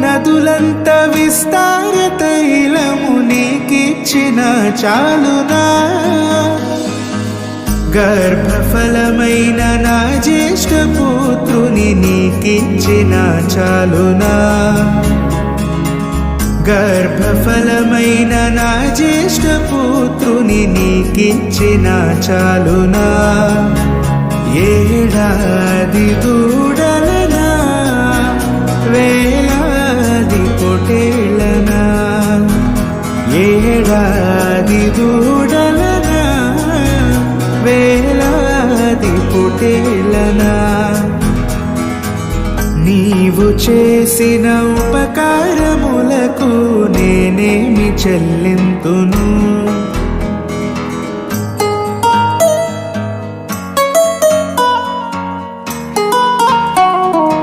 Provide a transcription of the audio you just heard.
నదులంత విస్తార తైలము నీకిచ్చిన చాలునా గర్భఫలమైన నా జ్యేష్ఠ పుత్రుని నీకిచ్చిన చాలునా గర్భఫలమైన నా జ్యేష్ఠ పుత్రుని నీకిచ్చిన చాలునా ఏడాది దూడలనా వేలాది పొటేళ్ళనా ఏడాది దూడలనా వేలాది పొటేళ్ళనా నీవు చేసిన ఉపకారములకు నేనేమి చెల్లింతును